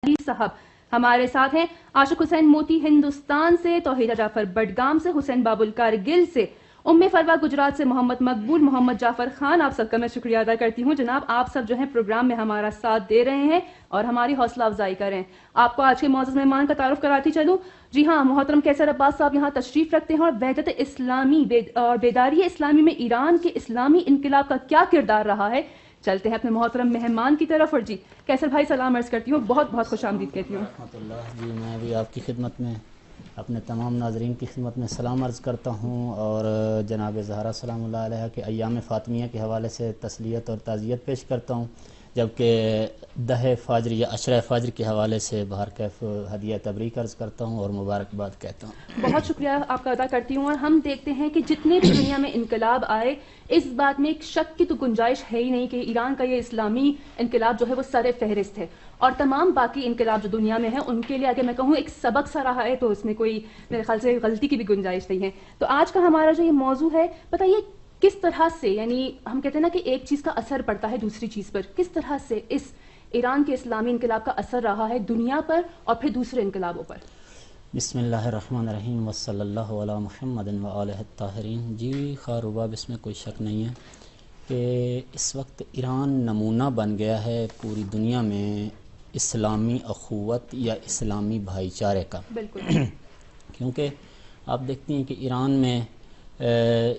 علی صاحب ہمارے ساتھ ہیں، عاشق حسین موتی ہندوستان سے، توحیدہ جعفر بڈگام سے، حسین بابل کارگل سے، ام فروا گجرات سے، محمد مقبول، محمد جعفر خان، آپ سب کا میں شکریہ ادا کرتی ہوں جناب، آپ سب جو ہیں پروگرام میں ہمارا ساتھ دے رہے ہیں اور ہماری حوصلہ افزائی کر رہے ہیں۔ آپ کو آج کے معزز مہمان کا تعارف کراتی چلوں۔ جی ہاں، محترم قیصر عباس صاحب یہاں تشریف رکھتے ہیں اور وحدت اسلامی اور بیداری اسلامی میں ایران کے اسلامی انقلاب کا کیا کردار رہا ہے، چلتے ہیں اپنے محترم مہمان کی طرف۔ اور جی قیصر بھائی سلام عرض کرتی ہوں، بہت بہت خوش آمدید کہتی ہوں۔ رحمۃ اللہ جی، میں بھی آپ کی خدمت میں اپنے تمام ناظرین کی خدمت میں سلام عرض کرتا ہوں، اور جناب زہرا سلام اللہ علیہ کے ایام فاطمیہ کے حوالے سے تسلیت اور تعزیت پیش کرتا ہوں، جبکہ دہ فاجر یا عشرہ فاجر کے حوالے سے بہرکیف ہدیہ تبریک عرض کرتا ہوں اور مبارکباد کہتا ہوں۔ بہت شکریہ آپ کا ادا کرتی ہوں۔ اور ہم دیکھتے ہیں کہ جتنے بھی دنیا میں انقلاب آئے، اس بات میں ایک شک کی تو گنجائش ہے ہی نہیں کہ ایران کا یہ اسلامی انقلاب جو ہے وہ سر فہرست ہے، اور تمام باقی انقلاب جو دنیا میں ہیں ان کے لیے اگر میں کہوں ایک سبق سا رہا ہے تو اس میں کوئی میرے خیال سے غلطی کی بھی گنجائش نہیں ہے۔ تو آج کا ہمارا جو یہ موضوع ہے، بتائیے کس طرح سے، یعنی ہم کہتے ہیں نا کہ ایک چیز کا اثر پڑتا ہے دوسری چیز پر، کس طرح سے اس ایران کے اسلامی انقلاب کا اثر رہا ہے دنیا پر اور پھر دوسرے انقلابوں پر؟ بسم اللہ الرحمن الرحیم وصلی اللہ علی محمد و آلہ الطاہرین۔ جی خواروباب، اس میں کوئی شک نہیں ہے کہ اس وقت ایران نمونہ بن گیا ہے پوری دنیا میں اسلامی اخوت یا اسلامی بھائی چارے کا۔ بالکل۔ کیونکہ آپ دیکھتی ہیں کہ ایران میں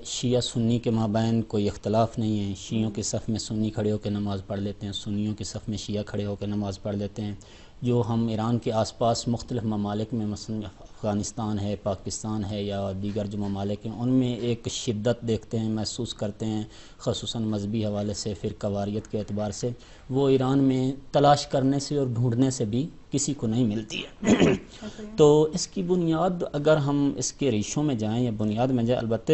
شیعہ سنی کے مابین کوئی اختلاف نہیں ہے، شیعوں کے صف میں سنی کھڑے ہو کے نماز پڑھ لیتے ہیں، سنیوں کے صف میں شیعہ کھڑے ہو کے نماز پڑھ لیتے ہیں۔ جو ہم ایران کے آس پاس مختلف ممالک میں مثلا افغانستان ہے، پاکستان ہے یا دیگر جو ممالک ہیں، ان میں ایک شدت دیکھتے ہیں، محسوس کرتے ہیں، خصوصاً مذہبی حوالے سے، فرقہ واریت کے اعتبار سے، وہ ایران میں تلاش کرنے سے اور ڈھونڈنے سے بھی کسی کو نہیں ملتی ہے۔ تو اس کی بنیاد اگر ہم اس کے ریشوں میں جائیں یا بنیاد میں جائیں، البتہ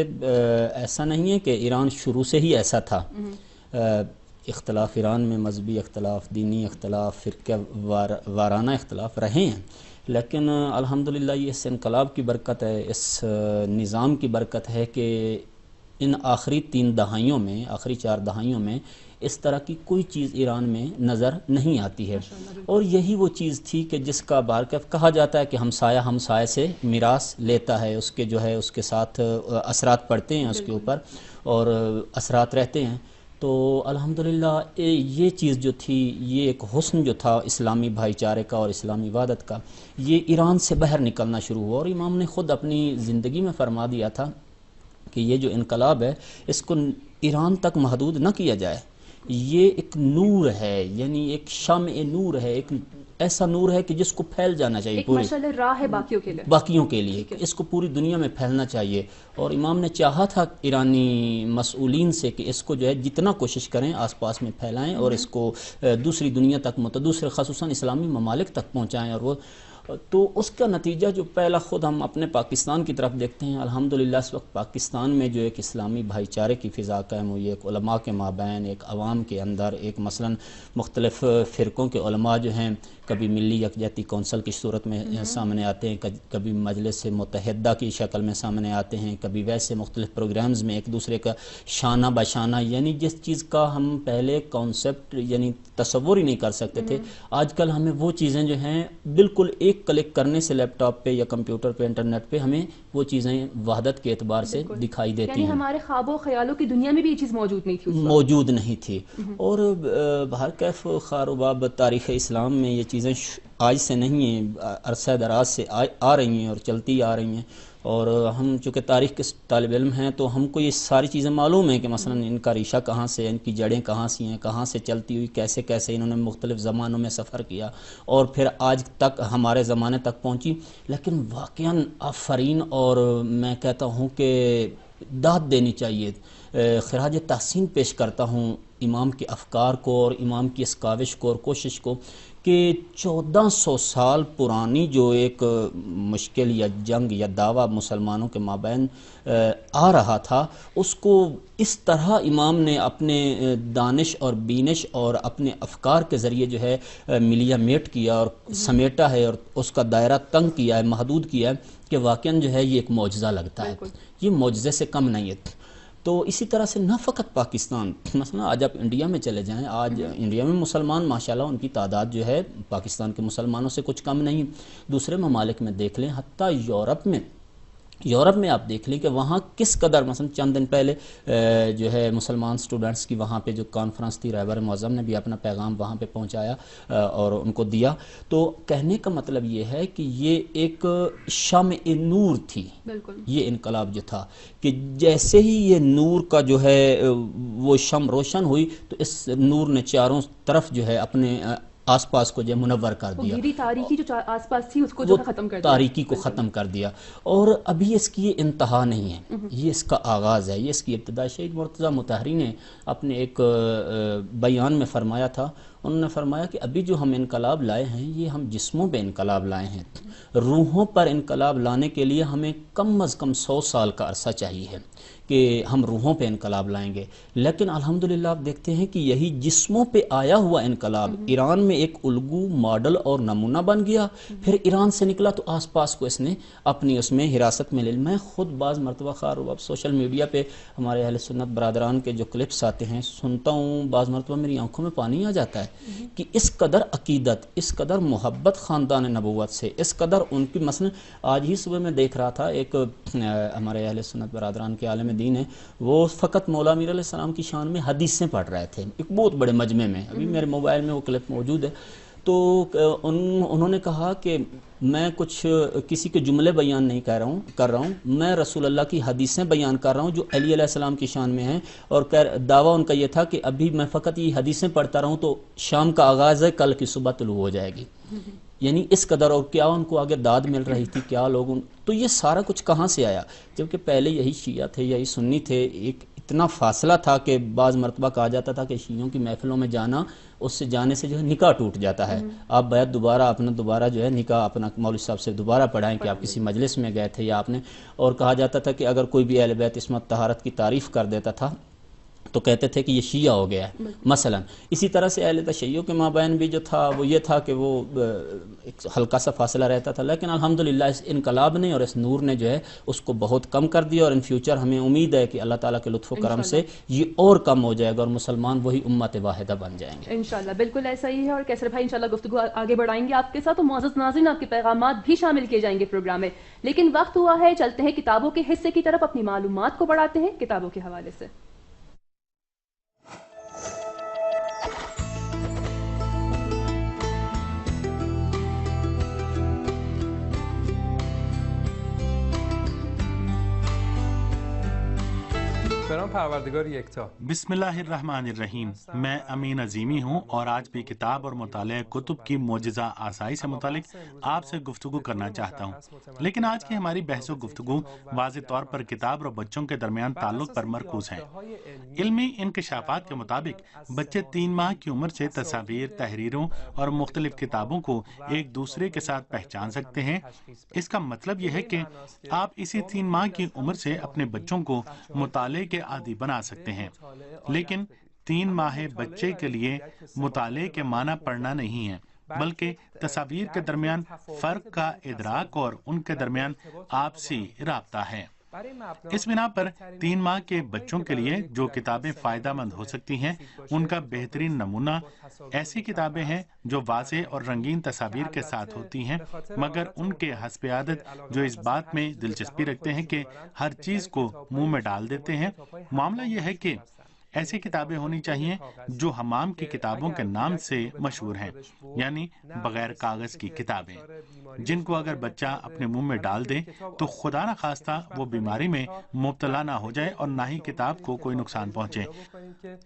ایسا نہیں ہے کہ ایران شروع سے ہی ایسا تھا۔ اختلاف ایران میں مذہبی اختلاف، دینی اختلاف، فرقہ وارانہ اختلاف رہے ہیں، لیکن الحمدللہ یہ اس انقلاب کی برکت ہے، اس نظام کی برکت ہے کہ ان آخری 3 دہائیوں میں، آخری 4 دہائیوں میں اس طرح کی کوئی چیز ایران میں نظر نہیں آتی ہے۔ اور یہی وہ چیز تھی کہ جس کا بارکیف کہا جاتا ہے کہ ہمسایہ ہمسایہ سے میراث لیتا ہے، اس کے جو ہے اس کے ساتھ اثرات پڑتے ہیں اس کے اوپر اور اثرات رہتے ہیں۔ تو الحمدللہ یہ چیز جو تھی، یہ ایک حسن جو تھا اسلامی بھائی چارے کا اور اسلامی وحدت کا، یہ ایران سے باہر نکلنا شروع ہوا، اور امام نے خود اپنی زندگی میں فرما دیا تھا کہ یہ جو انقلاب ہے اس کو ایران تک محدود نہ کیا جائے، یہ ایک نور ہے، یعنی ایک شمع نور ہے، ایک ایسا نور ہے کہ جس کو پھیل جانا چاہیے، ایک مشعل راہ ہے باقیوں کے لیے، اس کو پوری دنیا میں پھیلنا چاہیے۔ اور امام نے چاہا تھا ایرانی مسئولین سے کہ اس کو جو ہے جتنا کوشش کریں آس پاس میں پھیلائیں اور اس کو دوسری دنیا تک، دوسرے خصوصاً اسلامی ممالک تک پہنچائیں۔ اور وہ تو اس کا نتیجہ جو پہلا خود ہم اپنے پاکستان کی طرف دیکھتے ہیں، الحمدللہ اس وقت پاکستان میں جو ایک اسلامی بھائی چارے کی فضا قائم ہوئی ہے، ایک علماء کے مابین، ایک عوام کے اندر، ایک مثلا مختلف فرقوں کے علماء جو ہیں کبھی ملی یکجہتی کونسل کی صورت میں سامنے آتے ہیں، کبھی مجلس متحدہ کی شکل میں سامنے آتے ہیں، کبھی ویسے مختلف پروگرامز میں ایک دوسرے کا شانہ بشانہ، یعنی جس چیز کا ہم پہلے کانسیپٹ یعنی تصور ہی نہیں کر سکتے تھے، آج کل ہمیں وہ چیزیں جو ہیں بالکل ایک کلک کرنے سے لیپ ٹاپ پہ یا کمپیوٹر پہ، انٹرنیٹ پہ ہمیں وہ چیزیں وحدت کے اعتبار سے دکھائی دیتی ہیں۔ یعنی ہمارے خواب و خیالوں کی دنیا میں بھی یہ چیز موجود نہیں تھی۔ اور بہرکیف خواروباب تاریخ اسلام میں یہ چیزیں آج سے نہیں ہیں، عرصہ دراز سے آ رہی ہیں اور چلتی آ رہی ہیں، اور ہم چونکہ تاریخ کے طالب علم ہیں تو ہم کو یہ ساری چیزیں معلوم ہیں کہ مثلا ان کا ریشہ کہاں سے، ان کی جڑیں کہاں سے ہیں، کہاں سے چلتی ہوئی، کیسے کیسے انہوں نے مختلف زمانوں میں سفر کیا اور پھر آج تک ہمارے زمانے تک پہنچی۔ لیکن واقعاً آفرین، اور میں کہتا ہوں کہ داد دینی چاہیے، خراج تحسین پیش کرتا ہوں امام کے افکار کو اور امام کی اس کاوش کو اور کوشش کو کہ 1400 سال پرانی جو ایک مشکل یا جنگ یا دعویٰ مسلمانوں کے مابین آ رہا تھا، اس کو اس طرح امام نے اپنے دانش اور بینش اور اپنے افکار کے ذریعے جو ہے ملیا میٹ کیا اور سمیٹا ہے اور اس کا دائرہ تنگ کیا ہے، محدود کیا ہے، کہ واقعاً جو ہے یہ ایک معجزہ لگتا ہے، یہ معجزے سے کم نہیں ہے۔ تو اسی طرح سے نہ فقط پاکستان، مثلا آج آپ انڈیا میں چلے جائیں، آج انڈیا میں مسلمان ماشاءاللہ ان کی تعداد جو ہے پاکستان کے مسلمانوں سے کچھ کم نہیں، دوسرے ممالک میں دیکھ لیں، حتیٰ یورپ میں آپ دیکھ لیں کہ وہاں کس قدر، مثلا چند دن پہلے جو ہے مسلمان سٹوڈنٹس کی وہاں پہ جو کانفرنس تھی، رہبر معظم نے بھی اپنا پیغام وہاں پہ پہنچایا اور ان کو دیا. تو کہنے کا مطلب یہ ہے کہ یہ ایک شمع نور تھی، بالکل یہ انقلاب جو تھا، کہ جیسے ہی یہ نور کا جو ہے وہ شمع روشن ہوئی تو اس نور نے چاروں طرف جو ہے اپنے آس پاس کو جو منور کر دیا، گہری تاریکی جو آس پاس تھی اس کو جو ختم کر دیا، تاریکی کو ختم کر دیا. اور ابھی اس کی یہ انتہا نہیں ہے، یہ اس کا آغاز ہے، یہ اس کی ابتدا. شہید مرتضیٰ مطہری نے اپنے ایک بیان میں فرمایا تھا، انہوں نے فرمایا کہ ابھی جو ہم انقلاب لائے ہیں یہ ہم جسموں پہ انقلاب لائے ہیں، روحوں پر انقلاب لانے کے لیے ہمیں کم از کم 100 سال کا عرصہ چاہیے ہے کہ ہم روحوں پہ انقلاب لائیں گے. لیکن الحمدللہ آپ دیکھتے ہیں کہ یہی جسموں پہ آیا ہوا انقلاب ایران میں ایک الگو، ماڈل اور نمونہ بن گیا. پھر ایران سے نکلا تو آس پاس کو اس نے اپنی اس میں حراست میں لے لی. میں خود بعض مرتبہ اب سوشل میڈیا پہ ہمارے اہل سنت برادران کے جو کلپس آتے ہیں سنتا ہوں، بعض مرتبہ میری آنکھوں میں پانی آ جاتا ہے کہ اس قدر عقیدت، اس قدر محبت خاندان نبوت سے، اس قدر ان کی. مثلا آج ہی صبح میں دیکھ رہا تھا، ایک ہمارے اہل سنت برادران کے عالم دین ہیں، وہ فقط مولا امیر علیہ السلام کی شان میں حدیثیں پڑھ رہے تھے ایک بہت بڑے مجمع میں، ابھی میرے موبائل میں وہ کلپ موجود ہے. تو انہوں نے کہا کہ میں کچھ کسی کے جملے بیان نہیں کر رہا ہوں، میں رسول اللہ کی حدیثیں بیان کر رہا ہوں جو علی علیہ السلام کی شان میں ہیں. اور دعویٰ ان کا یہ تھا کہ ابھی میں فقط یہ حدیثیں پڑھتا رہوں تو شام کا آغاز ہے، کل کی صبح طلوع ہو جائے گی. یعنی اس قدر. اور کیا ان کو آگے داد مل رہی تھی، کیا لوگ. تو یہ سارا کچھ کہاں سے آیا؟ جبکہ پہلے یہی شیعہ تھے، یہی سنی تھے. ایک اتنا فاصلہ تھا کہ بعض مرتبہ کہا جاتا تھا کہ شیعوں کی محفلوں میں جانا، اس سے جانے سے جو ہے نکاح ٹوٹ جاتا ہے. آپ بیعت دوبارہ جو ہے نکاح اپنا مولوی صاحب سے دوبارہ پڑھائیں کہ آپ کسی مجلس میں گئے تھے یا آپ نے. اور کہا جاتا تھا کہ اگر کوئی بھی اہل بیت عصمت طہارت کی تعریف کر دیتا تھا تو کہتے تھے کہ یہ شیعہ ہو گیا ہے مثلا. اسی طرح سے اہل تشیع کے مابین بھی جو تھا وہ یہ تھا کہ وہ ایک ہلکا سا فاصلہ رہتا تھا. لیکن الحمدللہ اس انقلاب نے اور اس نور نے جو ہے اس کو بہت کم کر دیا. اور ان فیوچر ہمیں امید ہے کہ اللہ تعالیٰ کے لطف و کرم سے یہ اور کم ہو جائے گا اور مسلمان وہی امت واحدہ بن جائیں گے انشاءاللہ. بالکل ایسا ہی ہے. اور کیسر بھائی انشاءاللہ گفتگو آگے بڑھائیں گے آپ کے ساتھ. تو معزز ناظرین، آپ کے پیغامات بھی شامل کیے جائیں گے پروگرام میں. لیکن وقت ہوا ہے، چلتے ہیں کتابوں کے حصے کی طرف، اپنی معلومات کو بڑھاتے ہیں کتابوں کے حوالے سے. بسم اللہ الرحمن الرحیم. میں امین عظیمی ہوں اور آج بھی کتاب اور مطالعہ کتب کی معجزہ آسائی سے متعلق آپ سے گفتگو کرنا چاہتا ہوں. لیکن آج کی ہماری بحث و گفتگو واضح طور پر کتاب اور بچوں کے درمیان تعلق پر مرکوز ہے. علمی انکشافات کے مطابق بچے 3 ماہ کی عمر سے تصاویر، تحریروں اور مختلف کتابوں کو ایک دوسرے کے ساتھ پہچان سکتے ہیں. اس کا مطلب یہ ہے کہ آپ اسی 3 ماہ کی عمر سے اپنے بچوں کو مطالعے کے عادی بنا سکتے ہیں. لیکن 3 ماہ بچے کے لیے مطالعے کے معنی پڑھنا نہیں ہے، بلکہ تصاویر کے درمیان فرق کا ادراک اور ان کے درمیان آپسی رابطہ ہے. اس بنا پر 3 ماہ کے بچوں کے لیے جو کتابیں فائدہ مند ہو سکتی ہیں ان کا بہترین نمونہ ایسی کتابیں ہیں جو واضح اور رنگین تصاویر کے ساتھ ہوتی ہیں، مگر ان کے حسب عادت جو اس بات میں دلچسپی رکھتے ہیں کہ ہر چیز کو منہ میں ڈال دیتے ہیں. معاملہ یہ ہے کہ ایسی کتابیں ہونی چاہیے جو حمام کی کتابوں کے نام سے مشہور ہیں، یعنی بغیر کاغذ کی کتابیں، جن کو اگر بچہ اپنے منہ میں ڈال دے تو خدا نہ خواستہ وہ بیماری میں مبتلا نہ ہو جائے اور نہ ہی کتاب کو کوئی نقصان پہنچے.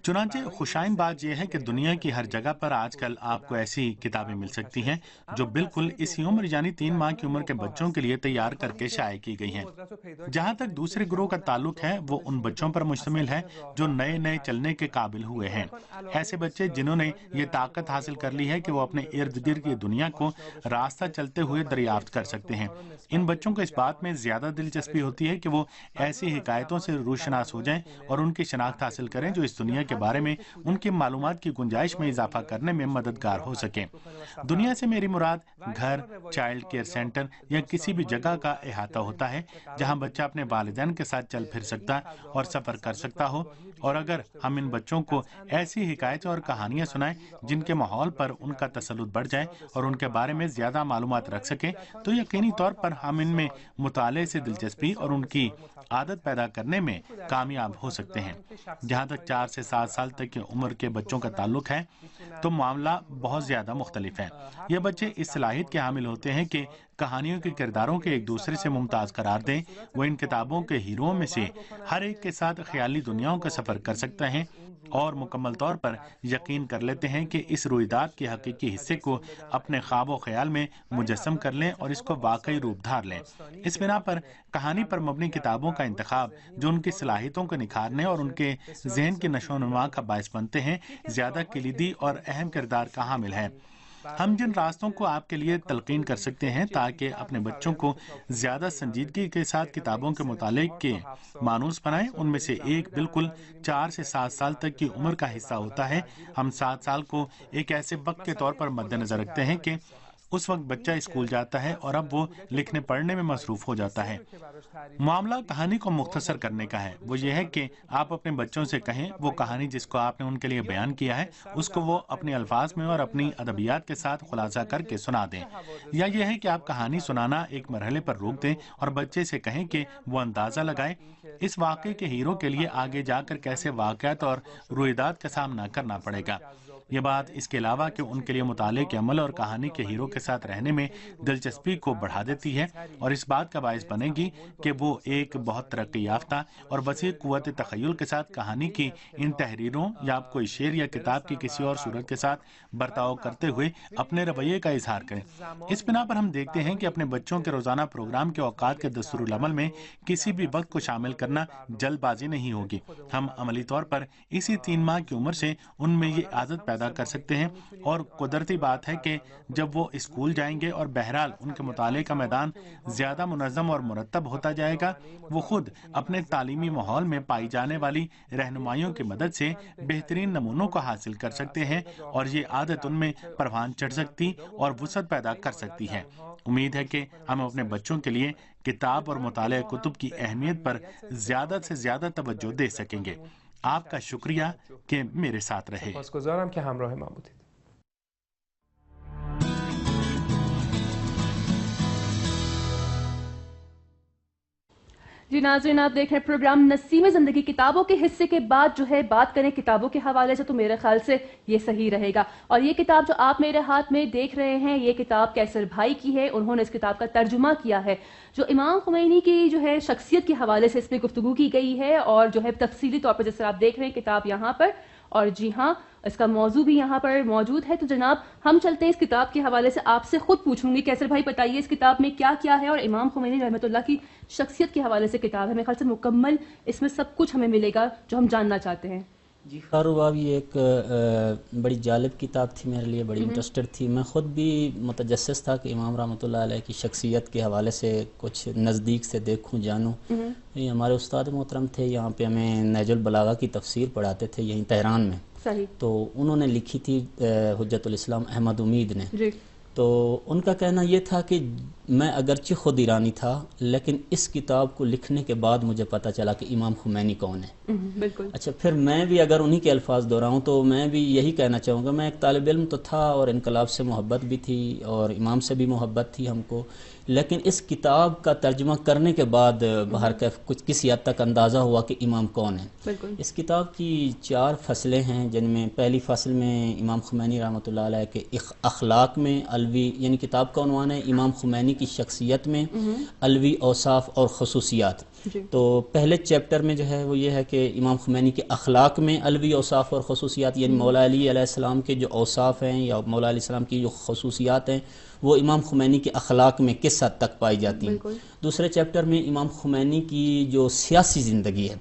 چنانچہ خوشائن بات یہ ہے کہ دنیا کی ہر جگہ پر آج کل آپ کو ایسی کتابیں مل سکتی ہیں جو بالکل اسی عمر یعنی 3 ماہ کی عمر کے بچوں کے لیے تیار کر کے شائع کی گئی ہیں. جہاں تک دوسرے گروہ کا تعلق ہے وہ ان بچوں پر مشتمل ہے جو نئے چلنے کے قابل ہوئے ہیں. ایسے بچے جنہوں نے یہ طاقت حاصل کر لی ہے کہ وہ اپنے ارد گرد کی دنیا کو راستہ چلتے ہوئے دریافت کر سکتے ہیں۔ ان بچوں کو اس بات میں زیادہ دلچسپی ہوتی ہے کہ وہ ایسی حکایتوں سے روشناس ہو جائیں اور ان کی شناخت حاصل کریں جو اس دنیا کے بارے میں ان کی معلومات کی گنجائش میں اضافہ کرنے میں مددگار ہو سکیں۔ دنیا سے میری مراد گھر، چائلڈ کیئر سینٹر یا کسی بھی جگہ کا احاطہ ہوتا ہے جہاں بچہ اپنے والدین کے ساتھ چل پھر سکتا اور سفر کر سکتا ہو، اور اگر ہم ان بچوں کو ایسی حکایتیں اور کہانیاں سنائیں جن کے ماحول پر ان کا تسلط بڑھ جائے اور ان کے بارے میں زیادہ معلومات رکھ سکیں، تو یقینی طور پر ہم ان میں مطالعے سے دلچسپی اور ان کی عادت پیدا کرنے میں کامیاب ہو سکتے ہیں۔ جہاں تک 4 سے 7 سال تک کی عمر کے بچوں کا تعلق ہے تو معاملہ بہت زیادہ مختلف ہے۔ یہ بچے اس صلاحیت کے حامل ہوتے ہیں کہ کہانیوں کے کرداروں کے ایک دوسرے سے ممتاز قرار دیں۔ وہ ان کتابوں کے ہیروؤں میں سے ہر ایک کے ساتھ خیالی دنیاؤں کا سفر کر سکتے ہیں اور مکمل طور پر یقین کر لیتے ہیں کہ اس رویداد کے حقیقی حصے کو اپنے خواب و خیال میں مجسم کر لیں اور اس کو واقعی روپ دھار لیں۔ اس بنا پر کہانی پر مبنی کتابوں کا انتخاب جو ان کی صلاحیتوں کو نکھارنے اور ان کے ذہن کی نشو و نما کا باعث بنتے ہیں، زیادہ کلیدی اور اہم کردار کا حامل ہے۔ ہم جن راستوں کو آپ کے لیے تلقین کر سکتے ہیں تاکہ اپنے بچوں کو زیادہ سنجیدگی کے ساتھ کتابوں کے مطالعے کے مانوس بنائیں، ان میں سے ایک بالکل 4 سے 7 سال تک کی عمر کا حصہ ہوتا ہے۔ ہم 7 سال کو ایک ایسے وقت کے طور پر مد نظر رکھتے ہیں کہ اس وقت بچہ اسکول جاتا ہے اور اب وہ لکھنے پڑھنے میں مصروف ہو جاتا ہے۔ معاملہ کہانی کو مختصر کرنے کا ہے۔ وہ یہ ہے کہ آپ اپنے بچوں سے کہیں وہ کہانی جس کو آپ نے ان کے لیے بیان کیا ہے اس کو وہ اپنے الفاظ میں اور اپنی ادبیات کے ساتھ خلاصہ کر کے سنا دیں، یا یہ ہے کہ آپ کہانی سنانا ایک مرحلے پر روک دیں اور بچے سے کہیں کہ وہ اندازہ لگائے اس واقعے کے ہیرو کے لیے آگے جا کر کیسے واقعات اور رویداد کا سامنا کرنا پڑے گا۔ یہ بات اس کے علاوہ کہ ان کے لیے مطالعے کے عمل اور کہانی کے ہیرو کے ساتھ رہنے میں دلچسپی کو بڑھا دیتی ہے اور اس بات کا باعث بنے گی کہ وہ ایک بہت ترقی یافتہ اور وسیع قوت تخیل کے ساتھ کہانی کی ان تحریروں یا کوئی شعر یا کتاب کی کسی اور صورت کے ساتھ برتاؤ کرتے ہوئے اپنے رویے کا اظہار کریں۔ اس بنا پر ہم دیکھتے ہیں کہ اپنے بچوں کے روزانہ پروگرام کے اوقات کے دستور العمل میں کسی بھی وقت کو شامل کرنا جلد بازی نہیں ہوگی۔ ہم عملی طور پر اسی 3 ماہ کی عمر سے ان میں یہ عادت پیدا کر سکتے ہیں، اور قدرتی بات ہے کہ جب وہ اسکول جائیں گے اور بہرحال ان کے مطالعے کا میدان زیادہ منظم اور مرتب ہوتا جائے گا، وہ خود اپنے تعلیمی ماحول میں پائی جانے والی رہنمائیوں کی مدد سے بہترین نمونوں کو حاصل کر سکتے ہیں اور یہ عادت ان میں پروان چڑھ سکتی اور وسعت پیدا کر سکتی ہے۔ امید ہے کہ ہم اپنے بچوں کے لیے کتاب اور مطالعہ کتب کی اہمیت پر زیادہ سے زیادہ توجہ دے سکیں گے۔ آپ کا شکریہ کہ میرے ساتھ رہے۔ سپاسگزارم که همراه ما بودید. جی ناظرین، آپ دیکھ رہے ہیں پروگرام نسیم زندگی۔ کتابوں کے حصے کے بعد جو ہے بات کریں کتابوں کے حوالے سے، تو میرے خیال سے یہ صحیح رہے گا۔ اور یہ کتاب جو آپ میرے ہاتھ میں دیکھ رہے ہیں، یہ کتاب کیسر بھائی کی ہے۔ انہوں نے اس کتاب کا ترجمہ کیا ہے، جو امام خمینی کی جو ہے شخصیت کے حوالے سے اس پہ گفتگو کی گئی ہے، اور جو ہے تفصیلی طور پر جیسے آپ دیکھ رہے ہیں کتاب یہاں پر، اور جی ہاں اس کا موضوع بھی یہاں پر موجود ہے۔ تو جناب ہم چلتے ہیں اس کتاب کے حوالے سے، آپ سے خود پوچھوں گی کیسر بھائی بتائیے اس کتاب میں کیا کیا ہے، اور امام خمینی رحمۃ اللہ کی شخصیت کے حوالے سے کتاب ہے، میرے خیال سے مکمل اس میں سب کچھ ہمیں ملے گا جو ہم جاننا چاہتے ہیں۔ جی خارو باب، یہ ایک بڑی جالب کتاب تھی میرے لیے، بڑی انٹرسٹڈ تھی۔ میں خود بھی متجسس تھا کہ امام رحمۃ اللہ علیہ کی شخصیت کے حوالے سے کچھ نزدیک سے دیکھوں جانوں۔ یہ ہمارے استاد محترم تھے، یہاں پہ ہمیں نہج البلاغہ کی تفسیر پڑھاتے تھے یہیں تہران میں، صحیح۔ تو انہوں نے لکھی تھی حجت الاسلام احمد امید نے۔ جی۔ تو ان کا کہنا یہ تھا کہ میں اگرچہ خود ایرانی تھا، لیکن اس کتاب کو لکھنے کے بعد مجھے پتہ چلا کہ امام خمینی کون ہے۔ بالکل۔ اچھا، پھر میں بھی اگر انہی کے الفاظ دہراؤں تو میں بھی یہی کہنا چاہوں گا، میں ایک طالب علم تو تھا اور انقلاب سے محبت بھی تھی اور امام سے بھی محبت تھی ہم کو، لیکن اس کتاب کا ترجمہ کرنے کے بعد بہرکیف کچھ کسی حد تک اندازہ ہوا کہ امام کون ہے۔ بالکل۔ اس کتاب کی 4 فصلیں ہیں، جن میں پہلی فصل میں امام خمینی رحمۃ اللہ علیہ کے اخلاق میں الوی، یعنی کتاب کا عنوان ہے امام خمینی خمینی کی شخصیت میں علوی اوصاف اور خصوصیات. تو پہلے چیپٹر میں جو ہے وہ یہ ہے کہ امام خمینی کے اخلاق میں علوی اوصاف اور خصوصیات، یعنی مولا علی علیہ السلام کے جو اوصاف ہیں یا مولا علیہ السلام کی جو خصوصیات ہیں وہ امام خمینی کے اخلاق میں کس حد تک پائی جاتی ہیں. دوسرے چیپٹر میں امام خمینی کی جو سیاسی زندگی ہے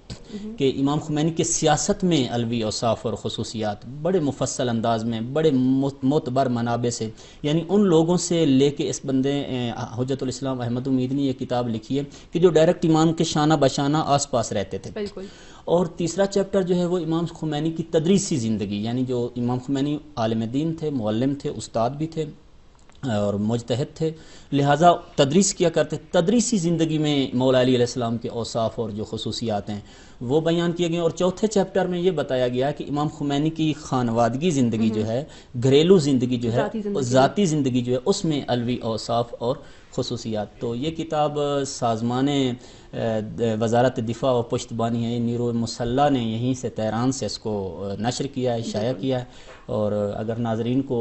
کہ امام خمینی کے سیاست میں علوی اوصاف اور خصوصیات بڑے مفصل انداز میں بڑے معتبر منابع سے، یعنی ان لوگوں سے لے کے اس بندے حجت الاسلام احمد امید نے یہ کتاب لکھی ہے کہ جو ڈائریکٹ امام کے شانہ بشانہ آس پاس رہتے تھے. اور تیسرا چیپٹر جو ہے وہ امام خمینی کی تدریسی زندگی، یعنی جو امام خمینی عالم دین تھے، معلم تھے، استاد بھی تھے اور مجتہد تھے، لہٰذا تدریس کیا کرتے. تدریسی زندگی میں مولا علی علیہ السلام کے اوصاف اور جو خصوصیات ہیں وہ بیان کیے گئے. اور چوتھے چیپٹر میں یہ بتایا گیا کہ امام خمینی کی خانوادگی زندگی جو ہے، گھریلو زندگی جو ہے، ذاتی زندگی جو ہے، اس میں علوی اوصاف اور خصوصیات. تو یہ کتاب سازمان وزارت دفاع و پشتبانی ہے، نیرو مسلح نے یہیں سے تہران سے اس کو نشر کیا ہے، شائع کیا ہے. اور اگر ناظرین کو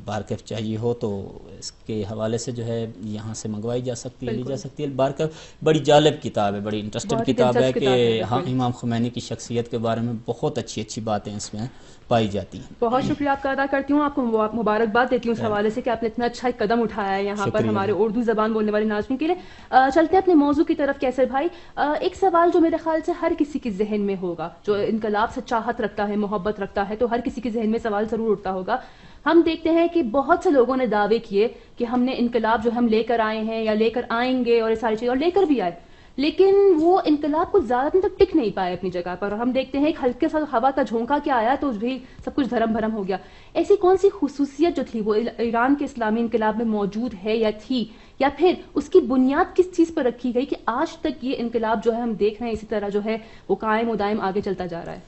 بارکیف چاہیے ہو تو اس کے حوالے سے جو ہے یہاں سے منگوائی جا سکتی ہے، لی جا سکتی ہے. بارکیف بڑی جالب کتاب ہے، بڑی انٹرسٹنگ کتاب ہے کہ ہاں امام خمینی کی شخصیت کے بارے میں بہت اچھی اچھی باتیں اس میں پائی جاتی ہیں. بہت شکریہ آپ کا ادا کرتی ہوں، آپ کو مبارکباد دیتی ہوں اس حوالے سے کہ آپ نے اتنا اچھا ایک قدم اٹھایا ہے یہاں پر ہمارے اردو زبان بولنے والے ناظرین کے لیے. چلتے ہیں اپنے موضوع کی طرف. کیسر بھائی، ایک سوال جو میرے خیال سے ہر کسی کے ذہن میں ہوگا جو انقلاب سے چاہت رکھتا ہے، محبت رکھتا ہے، تو ہر کسی کے ذہن میں سوال ضرور اٹھتا ہوگا. ہم دیکھتے ہیں کہ بہت سے لوگوں نے دعوے کیے کہ ہم نے انقلاب جو ہم لے کر آئے ہیں یا لے کر آئیں گے، اور یہ ساری چیزیں، اور لے کر بھی آئے، لیکن وہ انقلاب کچھ زیادہ دن تک ٹک نہیں پائے اپنی جگہ پر. اور ہم دیکھتے ہیں ایک ہلکے سا ہوا کا جھونکا کیا آیا تو بھی سب کچھ دھرم بھرم ہو گیا. ایسی کون سی خصوصیت جو تھی وہ ایران کے اسلامی انقلاب میں موجود ہے یا تھی، یا پھر اس کی بنیاد کس چیز پر رکھی گئی کہ آج تک یہ انقلاب جو ہے ہم دیکھ رہے ہیں اسی طرح جو ہے وہ قائم و دائم آگے چلتا جا رہا ہے؟